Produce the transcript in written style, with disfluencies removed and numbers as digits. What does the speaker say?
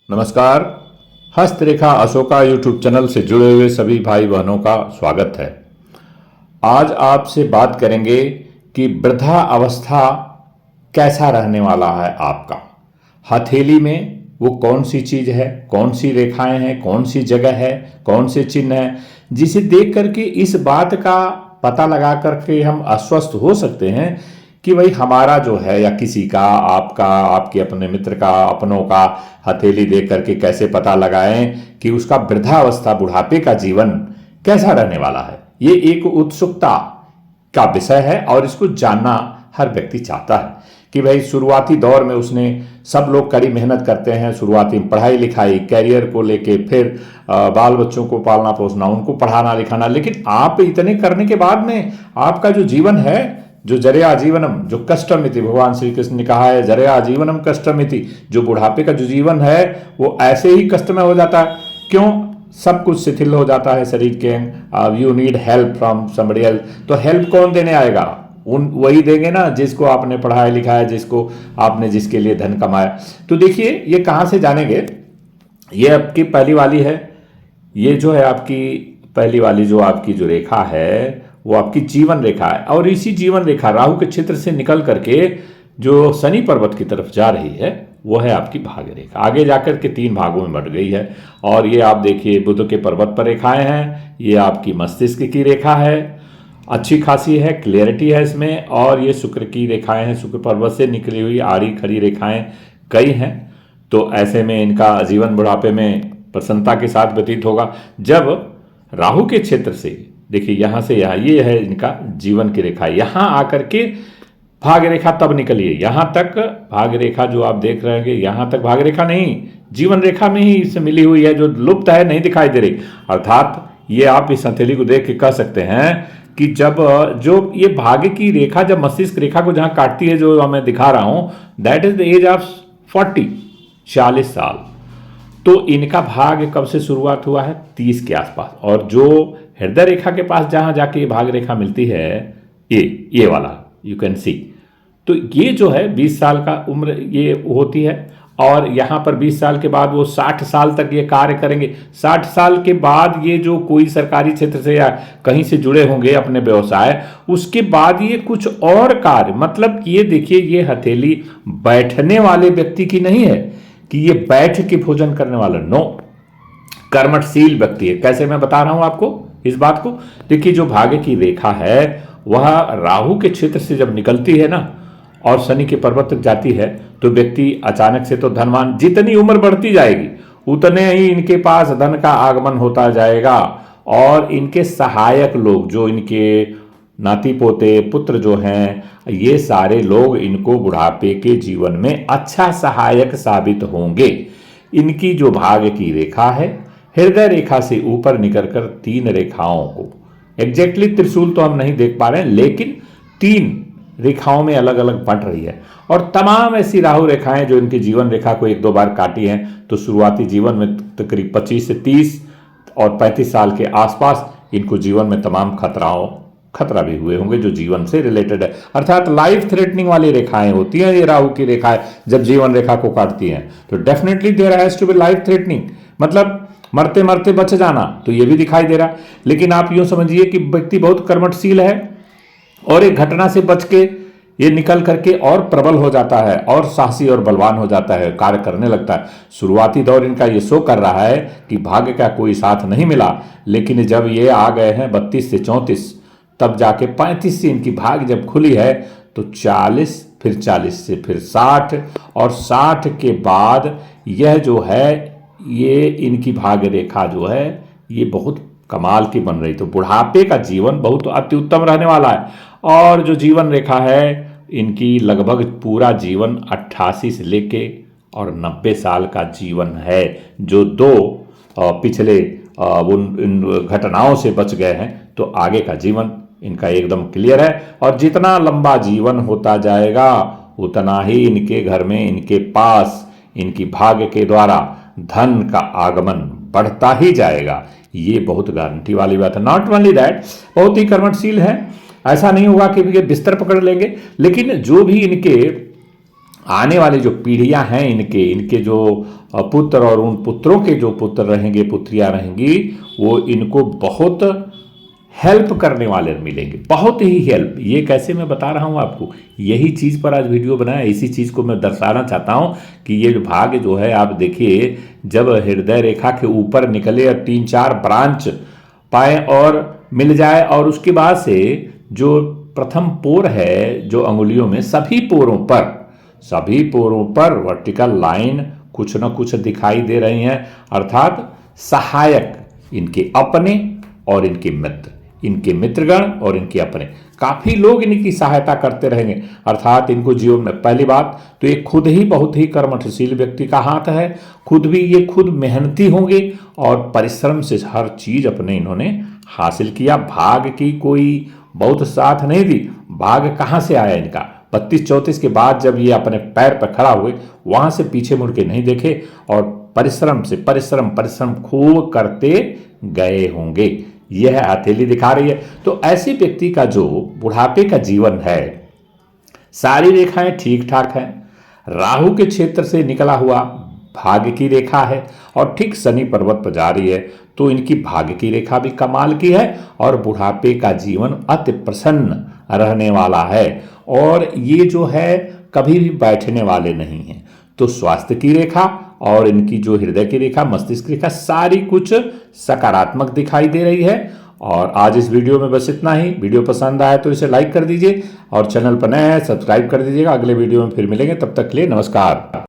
नमस्कार। हस्तरेखा Ashoka YouTube channel से जुड़े हुए सभी भाई बहनों का स्वागत है। आज आपसे बात करेंगे कि वृद्धा अवस्था कैसा रहने वाला है आपका। हथेली में वो कौन सी चीज़ है, कौन सी रेखाएं हैं, कौन सी जगह है, कौन से चिन्ह हैं, जिसे देख करके इस बात का पता लगा करके हम आश्वस्त हो सकते हैं कि भाई हमारा जो है या किसी का, आपका, आपके अपने मित्र का, अपनों का हथेली देख करके कैसे पता लगाएं कि उसका वृद्धावस्था, बुढ़ापे का जीवन कैसा रहने वाला है। ये एक उत्सुकता का विषय है और इसको जानना हर व्यक्ति चाहता है कि भाई शुरुआती दौर में उसने, सब लोग कड़ी मेहनत करते हैं शुरुआती पढ़ाई लिखाई, कैरियर को लेके, फिर बाल बच्चों को पालना पोसना, उनको पढ़ाना लिखाना, लेकिन आप इतने करने के बाद में आपका जो जीवन है, जो जरया आजीवनम, जो कष्टमिति, भगवान श्री कृष्ण ने कहा है जरया आजीवनम कष्टमिति, जो बुढ़ापे का जो जीवन है वो ऐसे ही कष्टमय हो जाता है। क्यों? सब कुछ शिथिल हो जाता है शरीर के अंग। You need help from somebody else. तो हेल्प कौन देने आएगा? वही देंगे ना जिसको आपने पढ़ाया लिखाया, जिसको आपने, जिसके लिए धन कमाया। तो देखिए ये कहाँ से जानेंगे। ये आपकी पहली वाली है, ये जो है आपकी पहली वाली जो आपकी जो रेखा है वो आपकी जीवन रेखा है। और इसी जीवन रेखा राहु के क्षेत्र से निकल करके जो शनि पर्वत की तरफ जा रही है वो है आपकी भाग्य रेखा। आगे जाकर के 3 भागों में बंट गई है। और ये आप देखिए बुध के पर्वत पर रेखाएं हैं, ये आपकी मस्तिष्क की रेखा है, अच्छी खासी है, क्लियरिटी है इसमें। और ये शुक्र की रेखाएं हैं, शुक्र पर्वत से निकली हुई आड़ी खड़ी रेखाएं कई हैं। तो ऐसे में इनका जीवन बुढ़ापे में प्रसन्नता के साथ व्यतीत होगा। जब राहु के क्षेत्र से, देखिए यहां से यहां, ये है इनका जीवन की रेखा, यहां आकर के भाग्य रेखा तब निकली है। यहां तक भाग्य रेखा जो आप देख रहे हैं, यहां तक भाग्य रेखा नहीं, जीवन रेखा में ही इससे मिली हुई है, जो लुप्त है, नहीं दिखाई दे रही। अर्थात ये आप इस हथेली को देख के कह सकते हैं कि जब जो ये भाग्य की रेखा जब मस्तिष्क रेखा को जहां काटती है, जो मैं दिखा रहा हूं, that is the age of 40 साल। तो इनका भाग्य कब से शुरुआत हुआ है? 30 के आसपास। और जो हृदय रेखा के पास जहां जाके ये भाग्य रेखा मिलती है, ये वाला यू कैन सी, तो ये जो है 20 साल का उम्र ये होती है। और यहाँ पर 20 साल के बाद वो 60 साल तक ये कार्य करेंगे। 60 साल के बाद ये जो कोई सरकारी क्षेत्र से या कहीं से जुड़े होंगे अपने व्यवसाय, उसके बाद ये कुछ और कार्य, मतलब ये देखिए ये हथेली बैठने वाले व्यक्ति की नहीं है कि ये बैठ के भोजन करने वाला, नो, कर्मठशील व्यक्ति है। कैसे मैं बता रहा हूं आपको इस बात को। देखिए जो भाग्य की रेखा है वह राहु के क्षेत्र से जब निकलती है ना और शनि के पर्वत तक जाती है, तो व्यक्ति अचानक से तो धनवान, जितनी उम्र बढ़ती जाएगी उतने ही इनके पास धन का आगमन होता जाएगा। और इनके सहायक लोग, जो इनके नाती पोते पुत्र जो हैं, ये सारे लोग इनको बुढ़ापे के जीवन में अच्छा सहायक साबित होंगे। इनकी जो भाग्य की रेखा है, हृदय रेखा से ऊपर निकलकर 3 रेखाओं को, एग्जैक्टली त्रिशूल तो हम नहीं देख पा रहे हैं, लेकिन 3 रेखाओं में अलग अलग बंट रही है। और तमाम ऐसी राहु रेखाएं जो इनकी जीवन रेखा को 1-2 बार काटी हैं, तो शुरुआती जीवन में तकरीब 25 से 30 और 35 साल के आसपास इनको जीवन में तमाम खतरा भी हुए होंगे जो जीवन से रिलेटेड है। अर्थात लाइफ थ्रेटनिंग वाली रेखाएं होती हैं ये राहु की रेखाएं जब जीवन रेखा को काटती हैं, तो definitely there has to be life threatening, मतलब मरते मरते बच जाना, तो ये भी दिखाई दे रहा। लेकिन आप यूं समझिए कि व्यक्ति बहुत कर्मठशील है और एक घटना से बच के ये निकल करके और प्रबल हो जाता है और साहसी और बलवान हो जाता है, कार्य करने लगता है। शुरुआती दौर इनका ये शो कर रहा है कि भाग्य का कोई साथ नहीं मिला, लेकिन जब ये आ गए हैं 32 से 34, तब जाके 35 से इनकी भाग्य जब खुली है, तो 40, फिर 40 से फिर 60, और 60 के बाद यह जो है, ये इनकी भाग्य रेखा जो है ये बहुत कमाल की बन रही। तो बुढ़ापे का जीवन बहुत अति उत्तम रहने वाला है। और जो जीवन रेखा है इनकी लगभग पूरा जीवन 88 से लेके और 90 साल का जीवन है, जो 2 पिछले उन घटनाओं से बच गए हैं। तो आगे का जीवन इनका एकदम क्लियर है। और जितना लंबा जीवन होता जाएगा उतना ही इनके घर में, इनके पास, इनकी भाग्य के द्वारा धन का आगमन बढ़ता ही जाएगा। ये बहुत गारंटी वाली बात है। नॉट ओनली दैट, बहुत ही कर्मठशील है। ऐसा नहीं होगा कि ये बिस्तर पकड़ लेंगे, लेकिन जो भी इनके आने वाली जो पीढ़ियां हैं इनके इनके जो पुत्र और उन पुत्रों के जो पुत्र रहेंगे, पुत्रियां रहेंगी, वो इनको बहुत हेल्प करने वाले मिलेंगे, बहुत ही हेल्प। ये कैसे मैं बता रहा हूँ आपको, यही चीज़ पर आज वीडियो बनाया, इसी चीज़ को मैं दर्शाना चाहता हूँ कि ये जो भाग्य जो है, आप देखिए जब हृदय रेखा के ऊपर निकले और 3-4 ब्रांच पाए और मिल जाए, और उसके बाद से जो प्रथम पोर है जो अंगुलियों में, सभी पोरों पर वर्टिकल लाइन कुछ न कुछ दिखाई दे रही हैं, अर्थात सहायक इनके अपने और इनके मित्र, इनके मित्रगण और इनके अपने, काफी लोग इनकी सहायता करते रहेंगे। अर्थात इनको जीवन में पहली बात तो ये खुद ही बहुत ही कर्मठशील व्यक्ति का हाथ है, ये खुद मेहनती होंगे और परिश्रम से हर चीज अपने इन्होंने हासिल किया। भाग की कोई बहुत साथ नहीं दी, भाग कहाँ से आया इनका? 32-34 के बाद जब ये अपने पैर पर खड़ा हुए, वहां से पीछे मुड़ के नहीं देखे और परिश्रम खूब करते गए होंगे। यह हथेली दिखा रही है। तो ऐसे व्यक्ति का जो बुढ़ापे का जीवन है, सारी रेखाएं ठीक ठाक हैं, राहु के क्षेत्र से निकला हुआ भाग्य की रेखा है और ठीक शनि पर्वत पर जा रही है, तो इनकी भाग्य की रेखा भी कमाल की है और बुढ़ापे का जीवन अति प्रसन्न रहने वाला है। और ये जो है कभी भी बैठने वाले नहीं हैं। तो स्वास्थ्य की रेखा और इनकी जो हृदय की रेखा, मस्तिष्क की रेखा, सारी कुछ सकारात्मक दिखाई दे रही है। और आज इस वीडियो में बस इतना ही। वीडियो पसंद आया तो इसे लाइक कर दीजिए और चैनल पर नए हैं सब्सक्राइब कर दीजिएगा। अगले वीडियो में फिर मिलेंगे, तब तक के लिए नमस्कार।